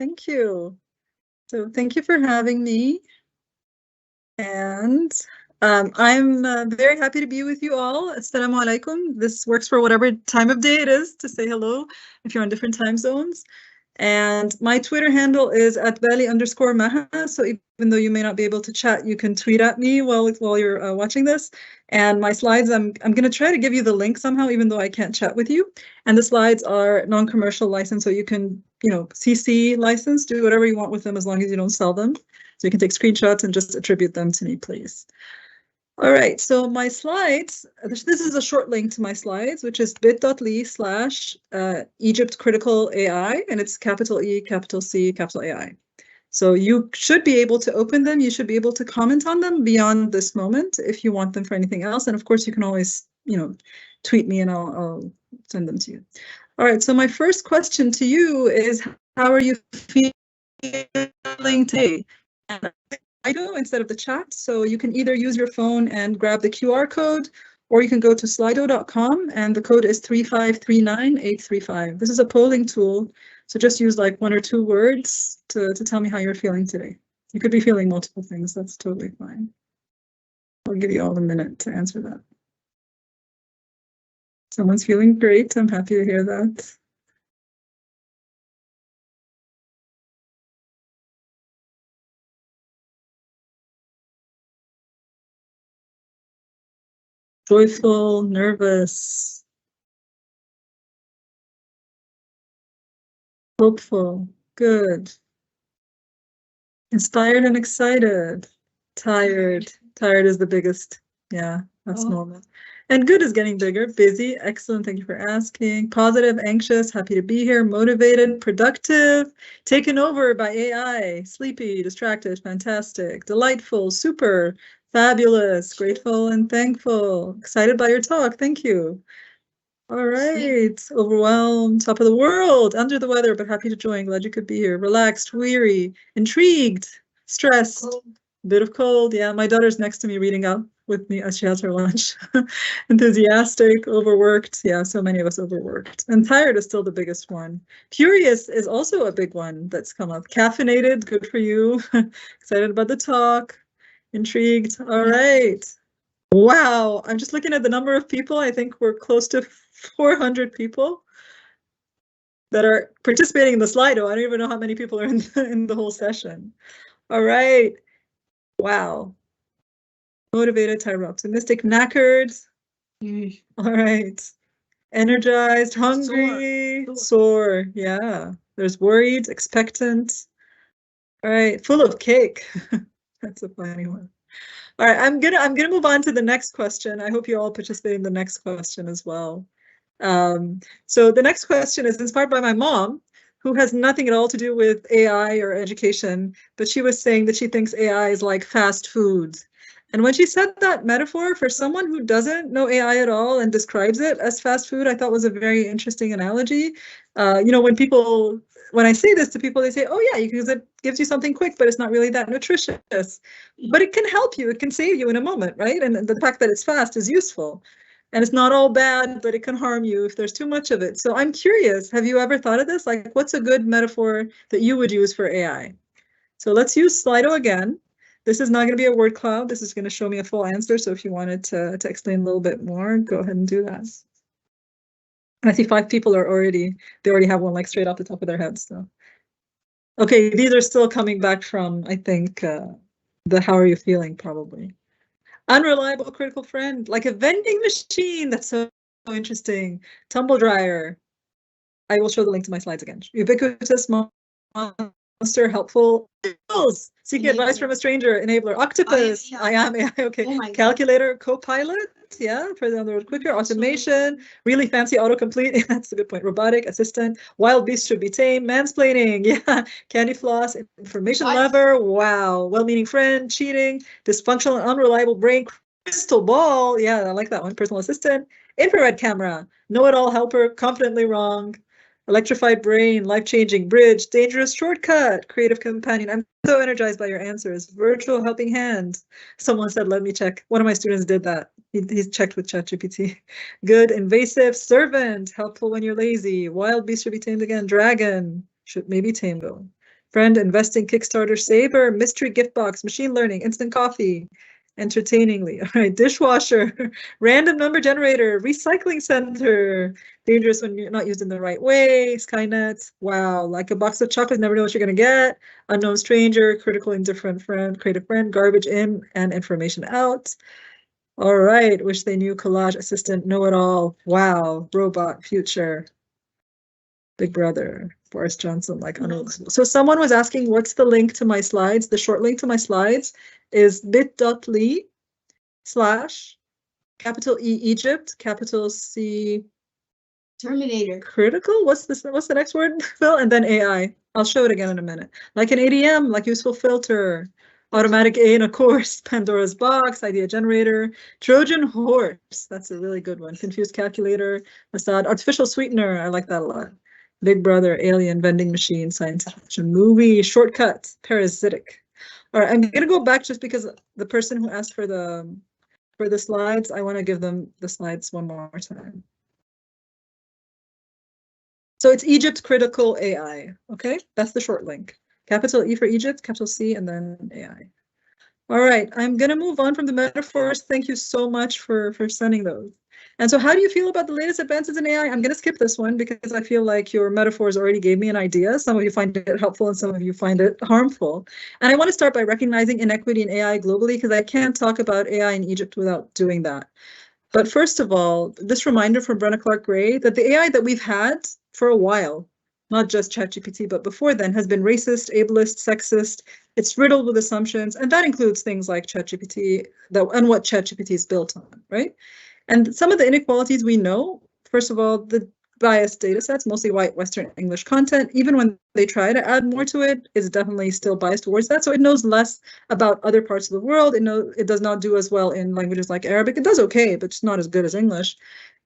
Thank you. So thank you for having me. And I'm very happy to be with you all. Assalamu alaikum. This works for whatever time of day it is to say hello if you're on different time zones. And my Twitter handle is at Bali_Maha. So even though you may not be able to chat, you can tweet at me while you're watching this. And my slides, I'm going to try to give you the link somehow, even though I can't chat with you. And the slides are non-commercial license, so you can, CC license, do whatever you want with them as long as you don't sell them. So you can take screenshots and just attribute them to me, please. All right, so my slides, this is a short link to my slides, which is bit.ly/Egypt Critical AI, and it's capital E, capital C, capital AI. So you should be able to open them. You should be able to comment on them beyond this moment if you want them for anything else. And of course, you can always, tweet me and I'll send them to you. All right, so my first question to you is, how are you feeling today? I do instead of the chat. So you can either use your phone and grab the QR code, or you can go to slido.com and the code is 3539835. This is a polling tool. So just use like one or two words to tell me how you're feeling today. You could be feeling multiple things. That's totally fine. I'll give you all a minute to answer that. Someone's feeling great. I'm happy to hear that. Joyful, nervous, hopeful, good. Inspired and excited. Tired. Tired is the biggest. Yeah, that's normal. And good is getting bigger. Busy. Excellent. Thank you for asking. Positive, anxious, happy to be here. Motivated, productive, taken over by AI. Sleepy, distracted, fantastic. Delightful, super, fabulous, grateful and thankful. Excited by your talk. Thank you. All right. Overwhelmed, top of the world, under the weather, but happy to join. Glad you could be here. Relaxed, weary, intrigued, stressed, bit of cold. Yeah, my daughter's next to me reading out with me as she has her lunch. Enthusiastic, overworked. Yeah, so many of us overworked. And tired is still the biggest one. Curious is also a big one that's come up. Caffeinated, good for you. Excited about the talk. Intrigued. All right. Wow, I'm just looking at the number of people. I think we're close to 400 people that are participating in the Slido. I don't even know how many people are in the whole session. All right. Wow. Motivated, tired, optimistic, knackered. All right. Energized, hungry, sore. Yeah. There's worried, expectant. All right. Full of cake. That's a funny one. All right, I'm gonna move on to the next question. I hope you all participate in the next question as well. So the next question is inspired by my mom, who has nothing at all to do with AI or education, but she was saying that she thinks AI is like fast food. And when she said that metaphor, for someone who doesn't know AI at all and describes it as fast food, I thought was a very interesting analogy. When I say this to people, they say, oh yeah, because it gives you something quick, but it's not really that nutritious. But it can help you, it can save you in a moment, right? And the fact that it's fast is useful. And it's not all bad, but it can harm you if there's too much of it. So I'm curious, have you ever thought of this? Like, what's a good metaphor that you would use for AI? So let's use Slido again. This is not going to be a word cloud. This is going to show me a full answer. So if you wanted to explain a little bit more, go ahead and do that. I see 5 people are already have one like straight off the top of their heads. So, okay, these are still coming back from, I think, the how are you feeling probably. Unreliable critical friend, like a vending machine. That's so interesting. Tumble dryer. I will show the link to my slides again. Ubiquitous monster, helpful. Seeking advice from a stranger, enabler. Octopus. I am AI. Okay. Calculator, co-pilot. Yeah, for the on the road quicker. Automation, really fancy autocomplete. That's a good point. Robotic assistant. Wild beast should be tame. Mansplaining. Yeah. Candy floss. Information lever. Wow. Well-meaning friend. Cheating. Dysfunctional and unreliable brain. Crystal ball. Yeah, I like that one. Personal assistant. Infrared camera. Know-it-all helper. Confidently wrong. Electrified brain, life-changing bridge, dangerous shortcut, creative companion. I'm so energized by your answers. Virtual helping hand. Someone said, let me check. One of my students did that. He's checked with ChatGPT. Good, invasive, servant, helpful when you're lazy. Wild beast should be tamed again. Dragon should maybe tame though. friend, investing, Kickstarter, saver, mystery gift box, machine learning, instant coffee, entertainingly. All right, dishwasher, random number generator, recycling center, dangerous when you're not used in the right way, Skynet, wow, like a box of chocolates, never know what you're gonna get, unknown stranger, critical indifferent friend, creative friend, garbage in and information out. All right, wish they knew, collage assistant, know-it-all, wow, robot, future, Big Brother, Boris Johnson, like unreleasable. So someone was asking, what's the link to my slides? The short link to my slides is bit.ly/ capital E Egypt, capital C Terminator. critical. What's this? What's the next word, Phil? And then AI. I'll show it again in a minute. Like an ADM, like useful filter, automatic A in a course, Pandora's box, idea generator, Trojan horse. That's a really good one. Confused calculator, Assad, artificial sweetener. I like that a lot. Big Brother, alien, vending machine, science fiction movie, shortcut, parasitic. All right, I'm gonna go back just because the person who asked for the slides, I want to give them the slides one more time. So it's Egypt critical AI, okay? That's the short link. Capital E for Egypt, capital C, and then AI. All right, I'm gonna move on from the metaphors. Thank you so much for sending those. And so how do you feel about the latest advances in AI? I'm gonna skip this one because I feel like your metaphors already gave me an idea. Some of you find it helpful and some of you find it harmful. And I want to start by recognizing inequity in AI globally because I can't talk about AI in Egypt without doing that. But first of all, this reminder from Brenna Clark-Gray that the AI that we've had for a while, not just ChatGPT, but before then, has been racist, ableist, sexist. It's riddled with assumptions, and that includes things like ChatGPT and what ChatGPT is built on, right? And some of the inequalities we know, first of all, the biased data sets, mostly white Western English content, even when they try to add more to it, is definitely still biased towards that. So it knows less about other parts of the world. It does not do as well in languages like Arabic. It does okay, but it's not as good as English.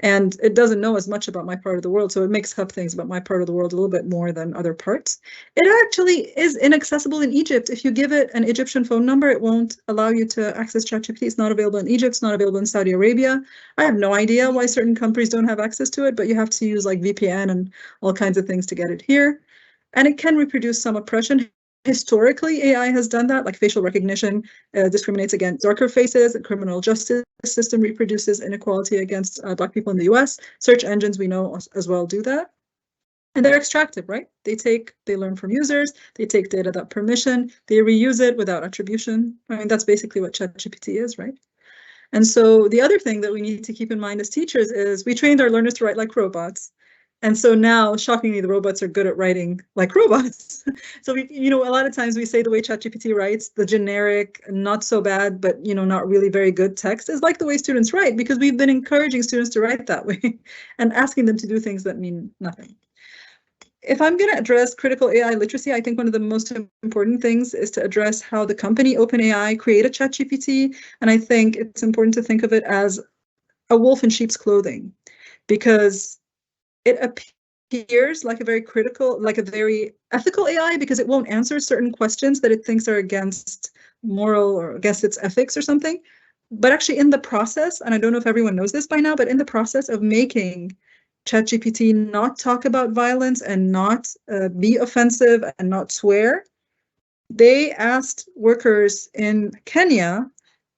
And it doesn't know as much about my part of the world. So it makes up things about my part of the world a little bit more than other parts. It actually is inaccessible in Egypt. If you give it an Egyptian phone number, it won't allow you to access ChatGPT. It's not available in Egypt. It's not available in Saudi Arabia. I have no idea why certain countries don't have access to it, but you have to use like VPN and all kinds of things to get it here. And it can reproduce some oppression. Historically, AI has done that, like facial recognition discriminates against darker faces. The criminal justice system reproduces inequality against Black people in the US. Search engines, we know, as well do that. And they're extractive, right? They learn from users, they take data without permission, they reuse it without attribution. I mean, that's basically what ChatGPT is, right? And so the other thing that we need to keep in mind as teachers is we trained our learners to write like robots. And so now, shockingly, the robots are good at writing like robots. So a lot of times we say the way ChatGPT writes, the generic, not so bad, but not really very good text is like the way students write, because we've been encouraging students to write that way and asking them to do things that mean nothing. If I'm going to address critical AI literacy, I think one of the most important things is to address how the company OpenAI created ChatGPT. And I think it's important to think of it as a wolf in sheep's clothing, because it appears like a very critical, like a very ethical AI, because it won't answer certain questions that it thinks are against moral or against its ethics or something. But actually in the process, and I don't know if everyone knows this by now, but in the process of making ChatGPT not talk about violence and not be offensive and not swear, they asked workers in Kenya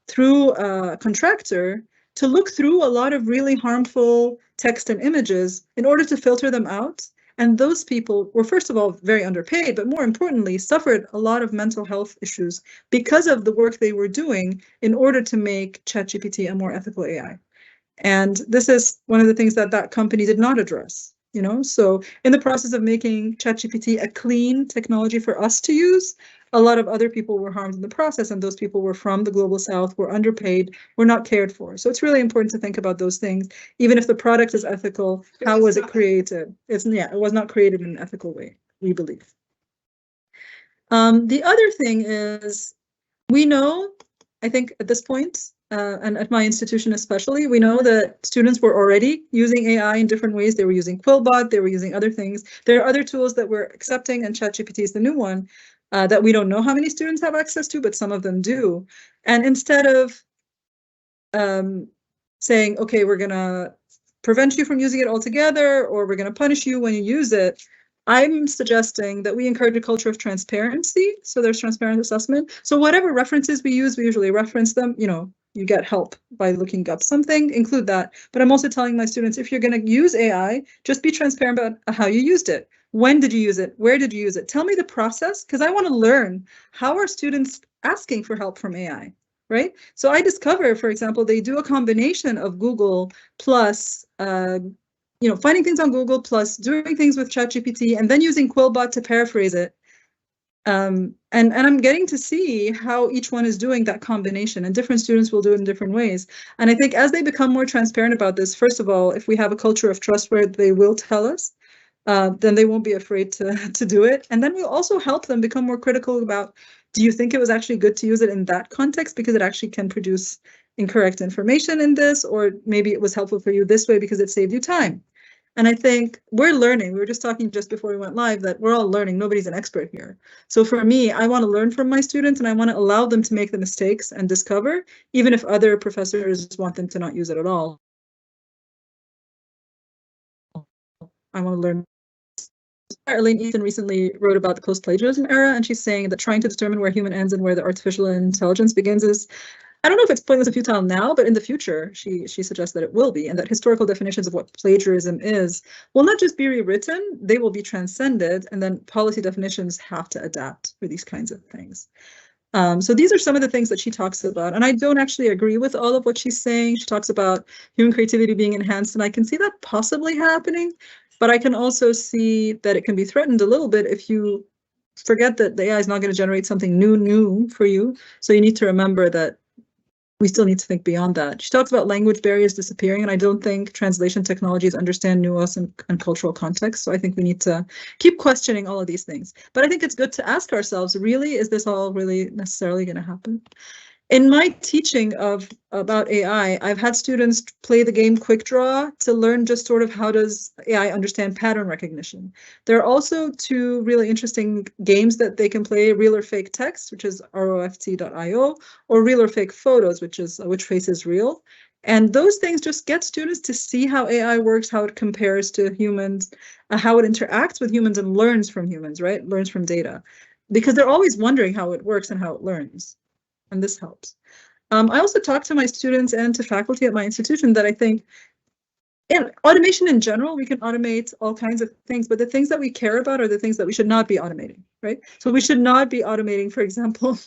through a contractor to look through a lot of really harmful text and images in order to filter them out. And those people were, first of all, very underpaid, but more importantly, suffered a lot of mental health issues because of the work they were doing in order to make ChatGPT a more ethical AI. And this is one of the things that that company did not address. So in the process of making ChatGPT a clean technology for us to use, a lot of other people were harmed in the process, and those people were from the global south, were underpaid, were not cared for. So it's really important to think about those things. Even if the product is ethical, how was it created? It was not created in an ethical way, we believe. The other thing is, we know, I think at this point, and at my institution especially, we know that students were already using AI in different ways. They were using Quillbot, they were using other things. There are other tools that we're accepting, and ChatGPT is the new one that we don't know how many students have access to, but some of them do. And instead of saying, okay, we're gonna prevent you from using it altogether, or we're gonna punish you when you use it, I'm suggesting that we encourage a culture of transparency. So there's transparent assessment. So whatever references we use, we usually reference them. You know, you get help by looking up something, include that. But I'm also telling my students, if you're going to use AI, just be transparent about how you used it. When did you use it? Where did you use it? Tell me the process, because I want to learn how are students asking for help from AI, right? So I discover, for example, they do a combination of Google plus finding things on Google plus doing things with ChatGPT and then using Quillbot to paraphrase it. And I'm getting to see how each one is doing that combination, and different students will do it in different ways. And I think as they become more transparent about this, first of all, if we have a culture of trust where they will tell us, then they won't be afraid to do it. And then we'll also help them become more critical about, do you think it was actually good to use it in that context because it actually can produce incorrect information in this, or maybe it was helpful for you this way because it saved you time. And I think we're learning. We were just talking just before we went live that we're all learning. Nobody's an expert here. So for me, I want to learn from my students and I want to allow them to make the mistakes and discover, even if other professors want them to not use it at all. I want to learn. Elaine Ethan recently wrote about the post-plagiarism era, and she's saying that trying to determine where human ends and where the artificial intelligence begins is, I don't know if it's pointless and futile now, but in the future, she suggests that it will be, and that historical definitions of what plagiarism is will not just be rewritten, they will be transcended, and then policy definitions have to adapt for these kinds of things. So these are some of the things that she talks about, and I don't actually agree with all of what she's saying. She talks about human creativity being enhanced, and I can see that possibly happening, but I can also see that it can be threatened a little bit if you forget that the AI is not going to generate something new for you. So you need to remember that we still need to think beyond that. She talks about language barriers disappearing, and I don't think translation technologies understand nuance and cultural context. So I think we need to keep questioning all of these things. But I think it's good to ask ourselves, really, is this all really necessarily going to happen? In my teaching about AI, I've had students play the game Quick Draw to learn just sort of how does AI understand pattern recognition. There are also two really interesting games that they can play, Real or Fake Text, which is roft.io, or Real or Fake Photos, which is Which Face is Real. And those things just get students to see how AI works, how it compares to humans, how it interacts with humans and learns from humans, right? Learns from data. Because they're always wondering how it works and how it learns. And this helps. I also talk to my students and to faculty at my institution that I think in automation in general, we can automate all kinds of things, but the things that we care about are the things that we should not be automating, right? So we should not be automating, for example,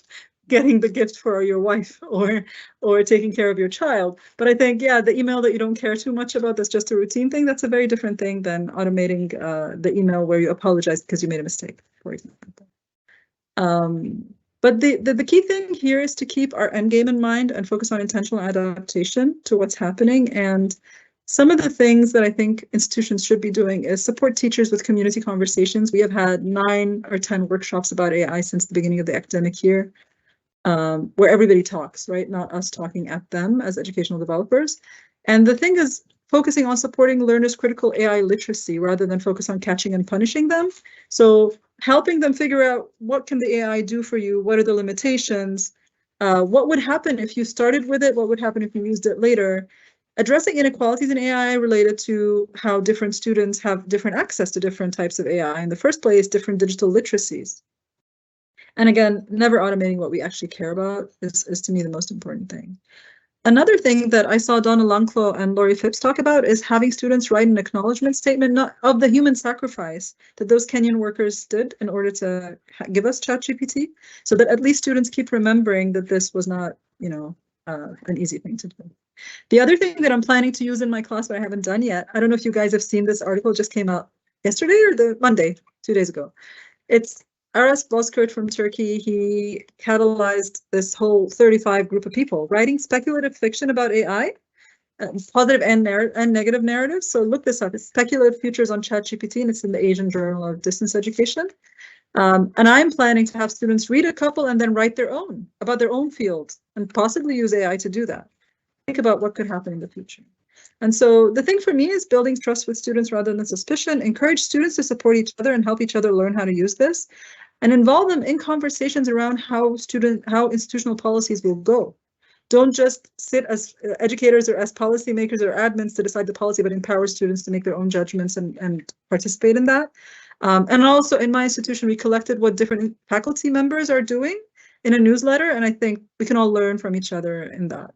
getting the gift for your wife or taking care of your child. But I think, yeah, the email that you don't care too much about, that's just a routine thing, that's a very different thing than automating the email where you apologize because you made a mistake, for example. But the key thing here is to keep our end game in mind and focus on intentional adaptation to what's happening. And some of the things that I think institutions should be doing is support teachers with community conversations. We have had 9 or 10 workshops about AI since the beginning of the academic year, where everybody talks, right? Not us talking at them as educational developers. And the thing is, focusing on supporting learners' critical AI literacy rather than focus on catching and punishing them. So helping them figure out what can the AI do for you, what are the limitations, what would happen if you started with it, what would happen if you used it later, addressing inequalities in AI related to how different students have different access to different types of AI in the first place, different digital literacies. And again, never automating what we actually care about is to me the most important thing. Another thing that I saw Donna Lanclo and Laurie Phipps talk about is having students write an acknowledgement statement of the human sacrifice that those Kenyan workers did in order to give us ChatGPT, so that at least students keep remembering that this was not, an easy thing to do. The other thing that I'm planning to use in my class, but I haven't done yet, I don't know if you guys have seen this article, just came out yesterday or the Monday, 2 days ago. It's Aras Bozkurt from Turkey. He catalyzed this whole 35 group of people writing speculative fiction about AI, positive and negative narratives. So look this up. It's Speculative Futures on ChatGPT, and it's in the Asian Journal of Distance Education. And I'm planning to have students read a couple and then write their own about their own field and possibly use AI to do that. Think about what could happen in the future. And so the thing for me is building trust with students rather than suspicion. Encourage students to support each other and help each other learn how to use this, and involve them in conversations around how institutional policies will go. Don't just sit as educators or as policymakers or admins to decide the policy, but empower students to make their own judgments and participate in that. And also in my institution, we collected what different faculty members are doing in a newsletter, and I think we can all learn from each other in that.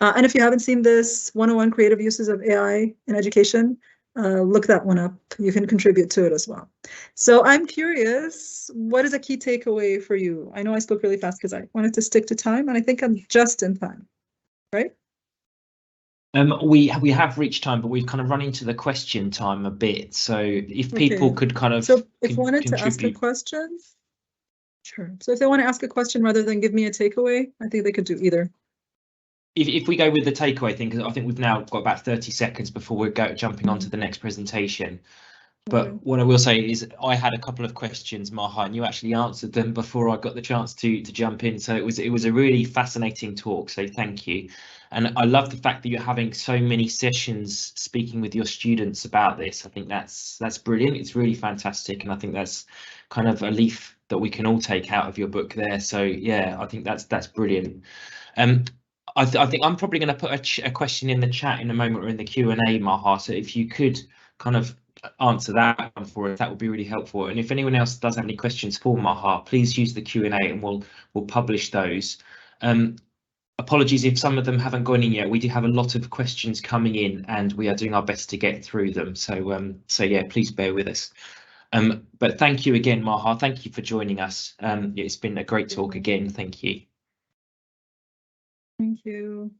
And if you haven't seen this 101 Creative Uses of AI in Education, look that one up. You can contribute to it as well. So I'm curious, what is a key takeaway for you? I know I spoke really fast because I wanted to stick to time, and I think I'm just in time, right? We have reached time, but we've kind of run into the question time a bit. So if people could kind of so if wanted to ask a question, sure. So if they want to ask a question rather than give me a takeaway, I think they could do either. If we go with the takeaway thing, because I think we've now got about 30 seconds before we're jumping on to the next presentation. But what I will say is I had a couple of questions, Maha, and you actually answered them before I got the chance to jump in. So it was a really fascinating talk. So thank you. And I love the fact that you're having so many sessions speaking with your students about this. I think that's brilliant. It's really fantastic. And I think that's kind of a leaf that we can all take out of your book there. So yeah, I think that's brilliant. I think I'm probably going to put a question in the chat in a moment or in the Q&A, Maha. So if you could kind of answer that one for us, that would be really helpful. And if anyone else does have any questions for Maha, please use the Q&A and we'll publish those. Apologies if some of them haven't gone in yet. We do have a lot of questions coming in and we are doing our best to get through them. So yeah, please bear with us. But thank you again, Maha. Thank you for joining us. It's been a great talk again. Thank you. Thank you.